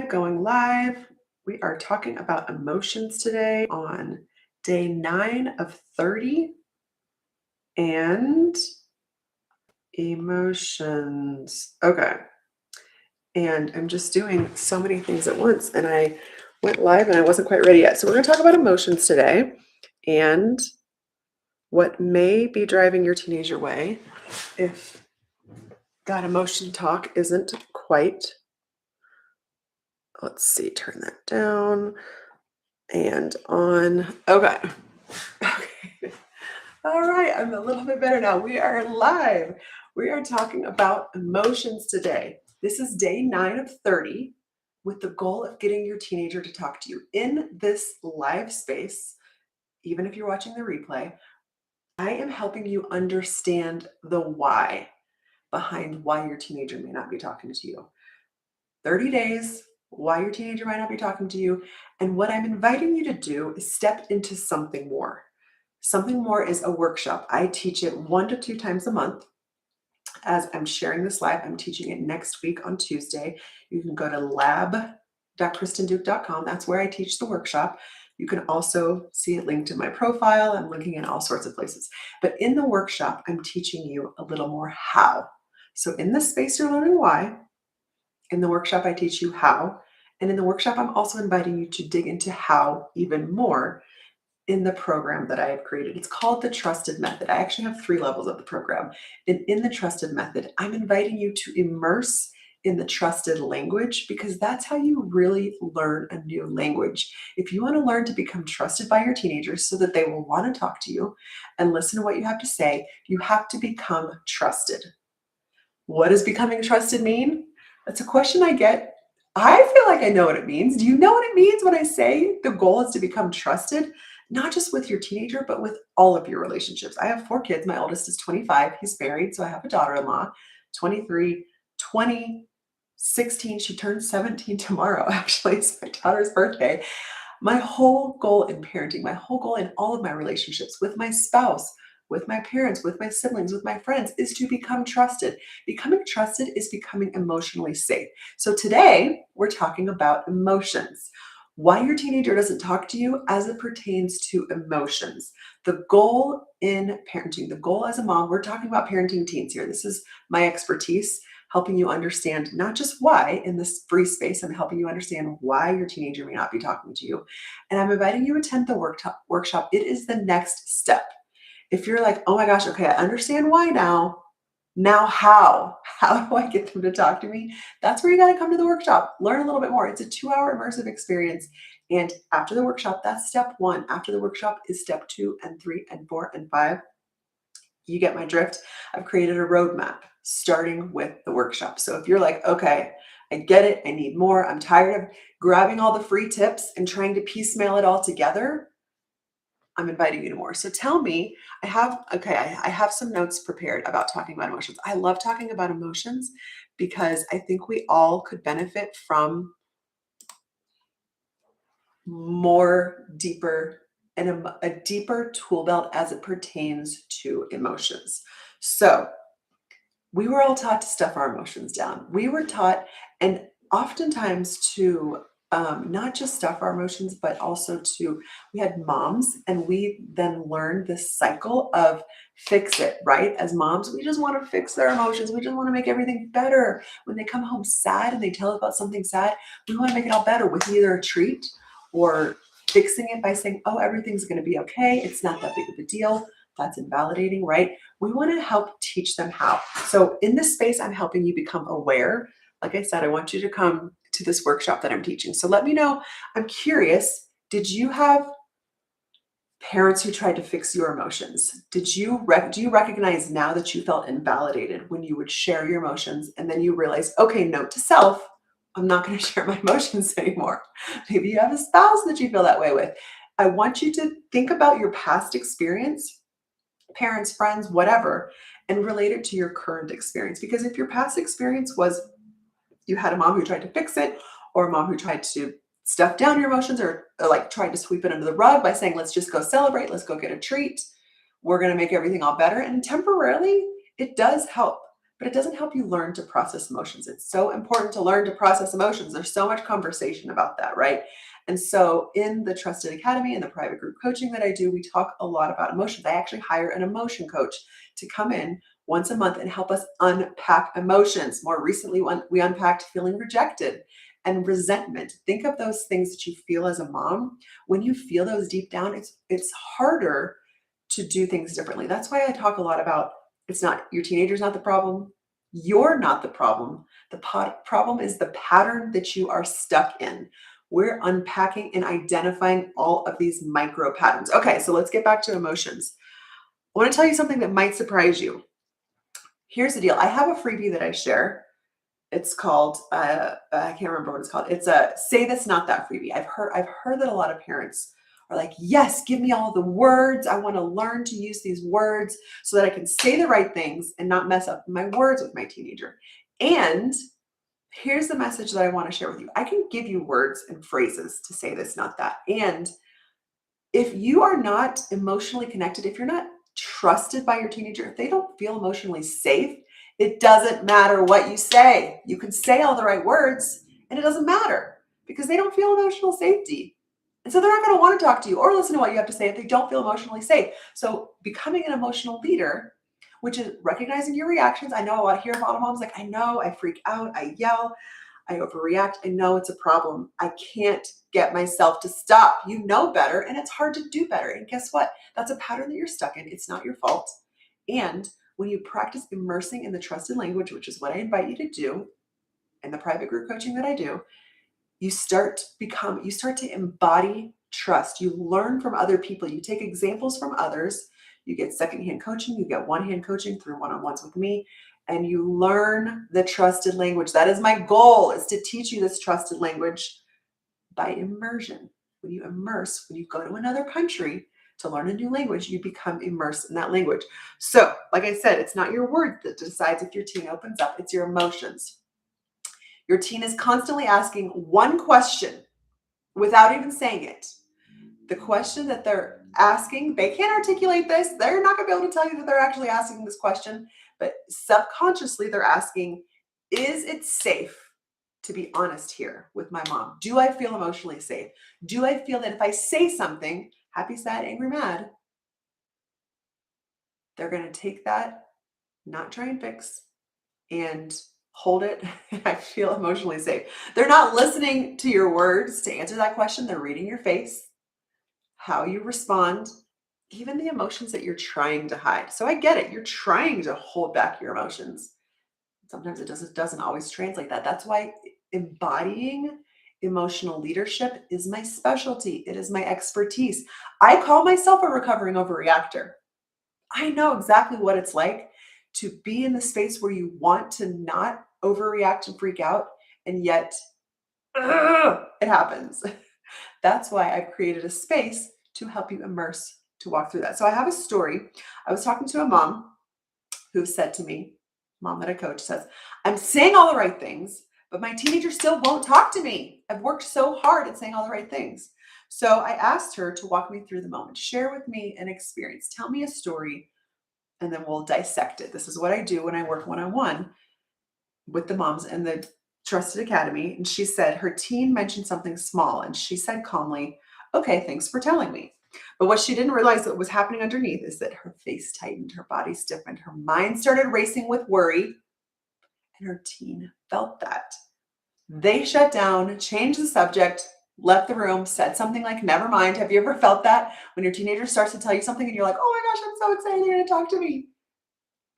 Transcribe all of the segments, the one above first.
going live. We are talking about emotions today on day 9 of 30 and emotions. Okay. And I'm just doing so many things at once and I went live and I wasn't quite ready yet. So we're going to talk about emotions today and what may be driving your teenager away if that emotion talk isn't quite. Let's see, turn that down and on. Okay. Okay. All right, I'm a little bit better now. We are live. We are talking about emotions today. This is day 9 of 30 with the goal of getting your teenager to talk to you. In this live space, even if you're watching the replay, I am helping you understand the why behind why your teenager may not be talking to you. 30 days, why your teenager might not be talking to you. And what I'm inviting you to do is step into something more. Something more is a workshop. I teach it 1 to 2 times a month. As I'm sharing this live, I'm teaching it next week on Tuesday. You can go to lab.kristenduke.com. That's where I teach the workshop. You can also see it linked in my profile. I'm linking in all sorts of places. But in the workshop, I'm teaching you a little more how. So in this space, you're learning why. In the workshop, I teach you how. And in the workshop, I'm also inviting you to dig into how even more in the program that I have created. It's called the Trusted Method. I actually have 3 levels of the program. And in the Trusted Method, I'm inviting you to immerse in the trusted language because that's how you really learn a new language. If you want to learn to become trusted by your teenagers so that they will want to talk to you and listen to what you have to say, you have to become trusted. What does becoming trusted mean? That's a question I get. I feel like I know what it means. Do you know what it means when I say the goal is to become trusted? Not just with your teenager, but with all of your relationships. I have 4 kids. My oldest is 25. He's married. So I have a daughter-in-law, 23, 20, 16. She turns 17 tomorrow, actually. It's my daughter's birthday. My whole goal in parenting, my whole goal in all of my relationships with my spouse, with my parents, with my siblings, with my friends is to become trusted. Becoming trusted is becoming emotionally safe. So today we're talking about emotions. Why your teenager doesn't talk to you as it pertains to emotions. The goal in parenting, the goal as a mom, we're talking about parenting teens here. This is my expertise, helping you understand not just why in this free space, I'm helping you understand why your teenager may not be talking to you. And I'm inviting you to attend the workshop. It is the next step. If you're like, oh my gosh, okay, I understand why now. Now how? How do I get them to talk to me? That's where you got to come to the workshop. Learn a little bit more. It's a 2-hour immersive experience. And after the workshop, that's step 1. After the workshop is step 2 and 3 and 4 and 5. You get my drift. I've created a roadmap starting with the workshop. So if you're like, okay, I get it, I need more, I'm tired of grabbing all the free tips and trying to piecemeal it all together, I'm inviting you to more. So tell me, I have some notes prepared about talking about emotions. I love talking about emotions because I think we all could benefit from more deeper and a deeper tool belt as it pertains to emotions. So we were all taught to stuff our emotions down. We were taught, and oftentimes to not just stuff our emotions, but also to, we had moms and we then learned this cycle of fix it, right? As moms, we just want to fix their emotions. We just want to make everything better. When they come home sad and they tell us about something sad, we want to make it all better with either a treat or fixing it by saying, oh, everything's going to be okay. It's not that big of a deal. That's invalidating, right? We want to help teach them how. So in this space, I'm helping you become aware. Like I said, I want you to come to this workshop that I'm teaching. So let me know. I'm curious, did you have parents who tried to fix your emotions? Do you recognize now that you felt invalidated when you would share your emotions and then you realize, okay, note to self, I'm not going to share my emotions anymore. Maybe you have a spouse that you feel that way with. I want you to think about your past experience, parents, friends, whatever, and relate it to your current experience. Because if your past experience was you had a mom who tried to fix it, or a mom who tried to stuff down your emotions, or like tried to sweep it under the rug by saying, let's just go celebrate, let's go get a treat, we're going to make everything all better. And temporarily, it does help. but it doesn't help you learn to process emotions. It's so important to learn to process emotions. There's so much conversation about that, right? And so in the Trusted Academy and the private group coaching that I do, we talk a lot about emotions. I actually hire an emotion coach to come in once a month and help us unpack emotions. More recently, we unpacked feeling rejected and resentment. Think of those things that you feel as a mom. When you feel those deep down, it's harder to do things differently. That's why I talk a lot about it's not your teenager's not the problem. You're not the problem. The problem is the pattern that you are stuck in. We're unpacking and identifying all of these micro patterns. Okay, so let's get back to emotions. I want to tell you something that might surprise you. Here's the deal. I have a freebie that I share. It's called I can't remember what it's called. It's a Say This Not That freebie. I've heard that a lot of parents are like, yes, give me all the words. I want to learn to use these words so that I can say the right things and not mess up my words with my teenager. And here's the message that I want to share with you. I can give you words and phrases to say this, not that. And if you are not emotionally connected, if you're not trusted by your teenager, if they don't feel emotionally safe, it doesn't matter what you say. You can say all the right words and it doesn't matter because they don't feel emotional safety. And so they're not going to want to talk to you or listen to what you have to say if they don't feel emotionally safe. So becoming an emotional leader, which is recognizing your reactions. I know hear a lot of moms like, I know I freak out, I yell, I overreact. I know it's a problem. I can't get myself to stop. You know better, and it's hard to do better. And guess what? That's a pattern that you're stuck in. It's not your fault. And when you practice immersing in the trusted language, which is what I invite you to do in the private group coaching that I do, you start to embody trust. You learn from other people. You take examples from others. You get secondhand coaching. You get one-hand coaching through one-on-ones with me, and you learn the trusted language. That is my goal, is to teach you this trusted language by immersion. When you go to another country to learn a new language, you become immersed in that language. So, like I said, it's not your word that decides if your teen opens up, it's your emotions. Your teen is constantly asking one question without even saying it. The question that they're asking, they can't articulate this. They're not going to be able to tell you that they're actually asking this question, but subconsciously they're asking, is it safe to be honest here with my mom? Do I feel emotionally safe? Do I feel that if I say something, happy, sad, angry, mad, they're going to take that, not try and fix, and hold it? I feel emotionally safe. They're not listening to your words to answer that question. They're reading your face, how you respond, even the emotions that you're trying to hide. So I get it. You're trying to hold back your emotions. Sometimes it doesn't always translate that. That's why embodying emotional leadership is my specialty. It is my expertise. I call myself a recovering overreactor. I know exactly what it's like to be in the space where you want to not overreact and freak out, and yet it happens. That's why I've created a space to help you immerse, to walk through that. So I have a story. I was talking to a mom who said to me, mom that I coach, says, I'm saying all the right things, but my teenager still won't talk to me. I've worked so hard at saying all the right things. So I asked her to walk me through the moment, share with me an experience, tell me a story, and then we'll dissect it. This is what I do when I work one-on-one with the moms in the Trusted Academy. And she said her teen mentioned something small, and she said calmly, okay, thanks for telling me. But what she didn't realize that was happening underneath is that her face tightened, her body stiffened, her mind started racing with worry, and her teen felt that. They shut down, changed the subject, left the room, said something like, never mind. Have you ever felt that when your teenager starts to tell you something and you're like, oh my gosh, I'm so excited, you're going to talk to me.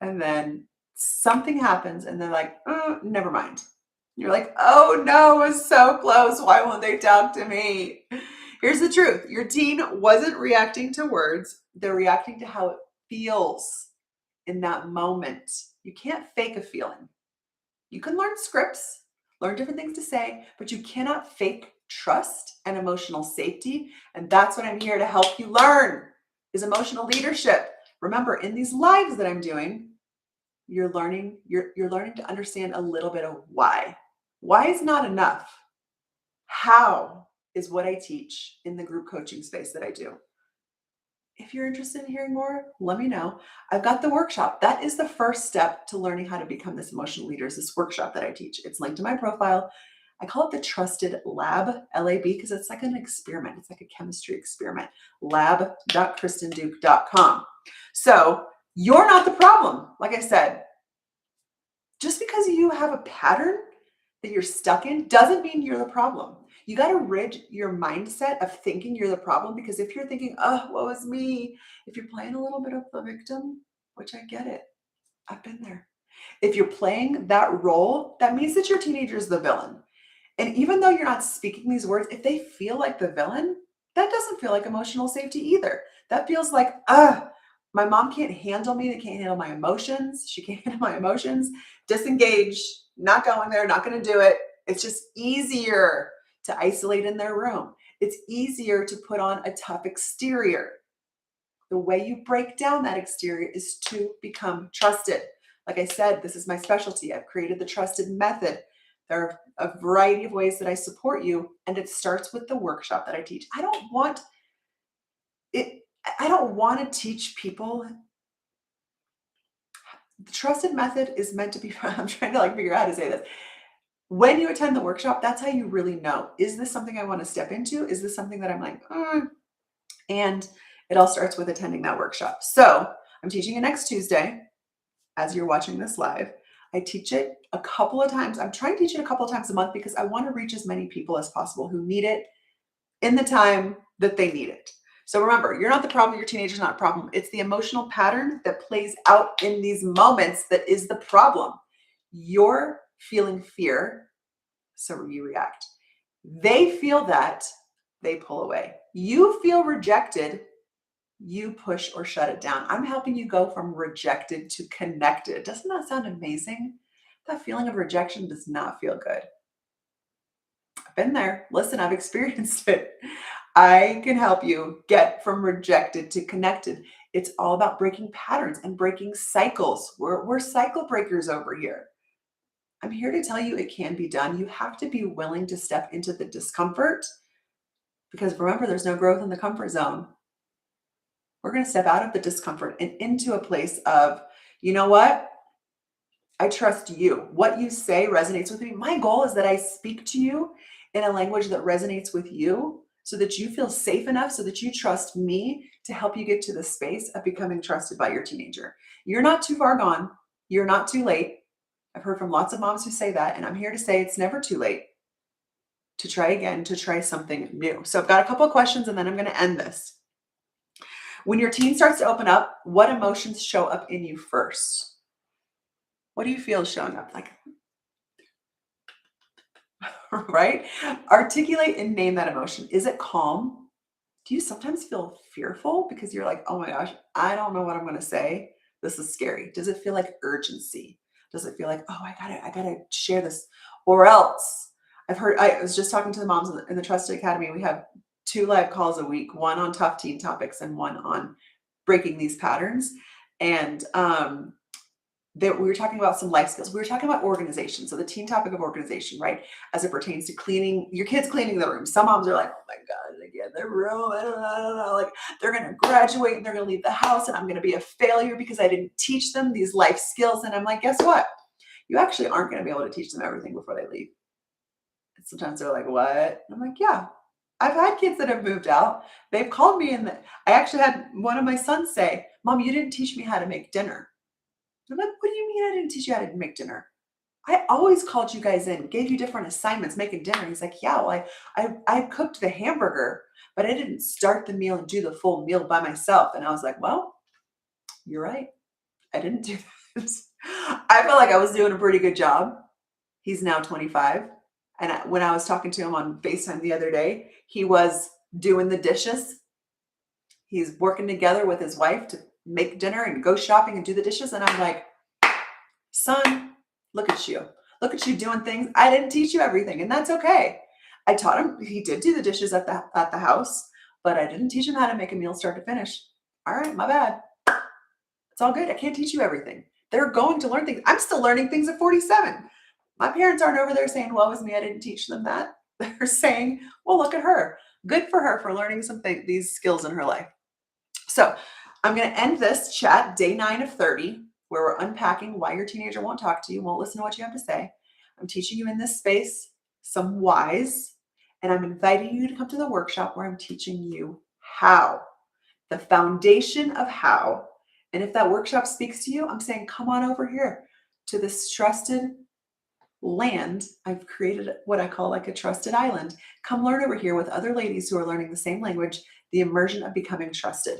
And then something happens and they're like, never mind. You're like, oh no, it was so close. Why won't they talk to me? Here's the truth. Your teen wasn't reacting to words. They're reacting to how it feels in that moment. You can't fake a feeling. You can learn scripts, learn different things to say, but you cannot fake trust and emotional safety. And that's what I'm here to help you learn, is emotional leadership. Remember, in these lives that I'm doing, you're learning to understand a little bit of why. Why is not enough. How is what I teach in the group coaching space that I do. If you're interested in hearing more, let me know. I've got the workshop. That is the first step to learning how to become this emotional leader is this workshop that I teach. It's linked to my profile. I call it the Trusted Lab, LAB, because it's like an experiment. It's like a chemistry experiment. lab.kristenduke.com. So you're not the problem. Like I said, just because you have a pattern that you're stuck in doesn't mean you're the problem. You got to rid your mindset of thinking you're the problem, because if you're thinking, oh, woe is me, if you're playing a little bit of the victim, which I get it, I've been there. If you're playing that role, that means that your teenager is the villain. And even though you're not speaking these words, if they feel like the villain, that doesn't feel like emotional safety either. That feels like, my mom can't handle me. They can't handle my emotions. She can't handle my emotions. Disengage, not going there, not going to do it. It's just easier to isolate in their room. It's easier to put on a tough exterior. The way you break down that exterior is to become trusted. Like I said, this is my specialty. I've created the trusted method. There are a variety of ways that I support you, and it starts with the workshop that I teach. I don't want to teach people. The trusted method is meant to be, I'm trying to figure out how to say this. When you attend the workshop, that's how you really know, is this something I want to step into? Is this something that I'm like, And it all starts with attending that workshop. So I'm teaching it next Tuesday as you're watching this live. I teach it a couple of times. I'm trying to teach it a couple of times a month because I want to reach as many people as possible who need it in the time that they need it. So remember, you're not the problem. Your teenager's not a problem. It's the emotional pattern that plays out in these moments that is the problem. You're feeling fear, so you react. They feel that, they pull away. You feel rejected, you push or shut it down. I'm helping you go from rejected to connected. Doesn't that sound amazing? That feeling of rejection does not feel good. I've been there. Listen, I've experienced it. I can help you get from rejected to connected. It's all about breaking patterns and breaking cycles. We're cycle breakers over here. I'm here to tell you it can be done. You have to be willing to step into the discomfort, because remember, there's no growth in the comfort zone. We're going to step out of the discomfort and into a place of, you know what? I trust you. What you say resonates with me. My goal is that I speak to you in a language that resonates with you so that you feel safe enough, so that you trust me to help you get to the space of becoming trusted by your teenager. You're not too far gone. You're not too late. I've heard from lots of moms who say that, and I'm here to say it's never too late to try again, to try something new. So I've got a couple of questions and then I'm going to end this. When your teen starts to open up, what emotions show up in you first? What do you feel is showing up? Like, right? Articulate and name that emotion. Is it calm? Do you sometimes feel fearful because you're like, oh my gosh, I don't know what I'm going to say. This is scary. Does it feel like urgency? Does it feel like, oh, I gotta share this, or else? I was just talking to the moms in the Trusted Academy. We have 2 live calls a week, one on tough teen topics and one on breaking these patterns. And we were talking about some life skills. We were talking about organization. So the teen topic of organization, right? As it pertains to cleaning, your kids cleaning the room. Some moms are like, oh my God, they get their room. I don't know. Like, they're going to graduate and they're going to leave the house and I'm going to be a failure because I didn't teach them these life skills. And I'm like, guess what? You actually aren't going to be able to teach them everything before they leave. And sometimes they're like, what? And I'm like, yeah, I've had kids that have moved out. They've called me I actually had one of my sons say, Mom, you didn't teach me how to make dinner. I'm like, what do you mean I didn't teach you how to make dinner? I always called you guys in, gave you different assignments, making dinner. He's like, yeah, well, I cooked the hamburger, but I didn't start the meal and do the full meal by myself. And I was like, well, you're right. I didn't do that. I felt like I was doing a pretty good job. He's now 25. And when I was talking to him on FaceTime the other day, he was doing the dishes. He's working together with his wife to make dinner and go shopping and do the dishes. And I'm like, son, look at you. Look at you doing things. I didn't teach you everything, and that's okay. I taught him. He did do the dishes at the house, but I didn't teach him how to make a meal start to finish. All right, my bad. It's all good. I can't teach you everything. They're going to learn things. I'm still learning things at 47. My parents aren't over there saying, woe is me, I didn't teach them that. They're saying, well, look at her. Good for her for learning these skills in her life. So I'm going to end this chat, day 9 of 30, where we're unpacking why your teenager won't talk to you, won't listen to what you have to say. I'm teaching you in this space some whys, and I'm inviting you to come to the workshop where I'm teaching you how, the foundation of how. And if that workshop speaks to you, I'm saying, come on over here to this trusted land. I've created what I call like a trusted island. Come learn over here with other ladies who are learning the same language, the immersion of becoming trusted.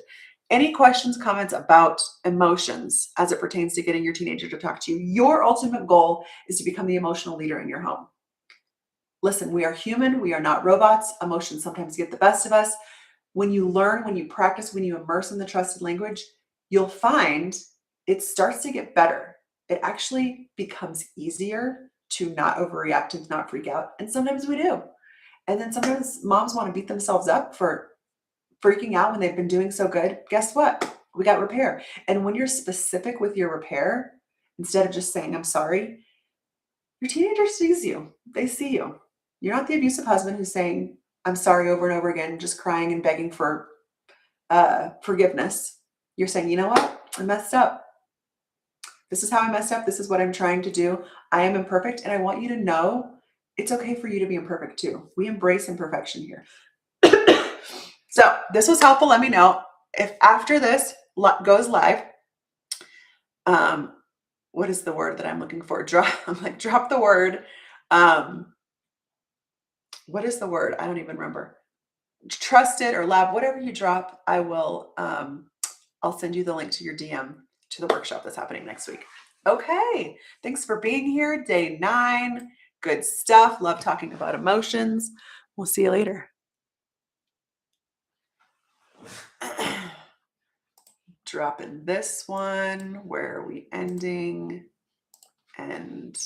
Any questions, comments about emotions as it pertains to getting your teenager to talk to you? Your ultimate goal is to become the emotional leader in your home. Listen, we are human. We are not robots. Emotions sometimes get the best of us. When you learn, when you practice, when you immerse in the trusted language, you'll find it starts to get better. It actually becomes easier to not overreact and to not freak out. And sometimes we do. And then sometimes moms want to beat themselves up for freaking out when they've been doing so good. Guess what? We got repair. And when you're specific with your repair, instead of just saying, I'm sorry, your teenager sees you. They see you. You're not the abusive husband who's saying, I'm sorry over and over again, just crying and begging for forgiveness. You're saying, you know what? I messed up. This is how I messed up. This is what I'm trying to do. I am imperfect. And I want you to know it's okay for you to be imperfect too. We embrace imperfection here. So this was helpful. Let me know if after this goes live, what is the word that I'm looking for? Drop the word. What is the word? I don't even remember. Trusted or lab, whatever you drop, I will, I'll send you the link to your DM to the workshop that's happening next week. Okay. Thanks for being here. Day 9. Good stuff. Love talking about emotions. We'll see you later. Drop in this one. Where are we ending? And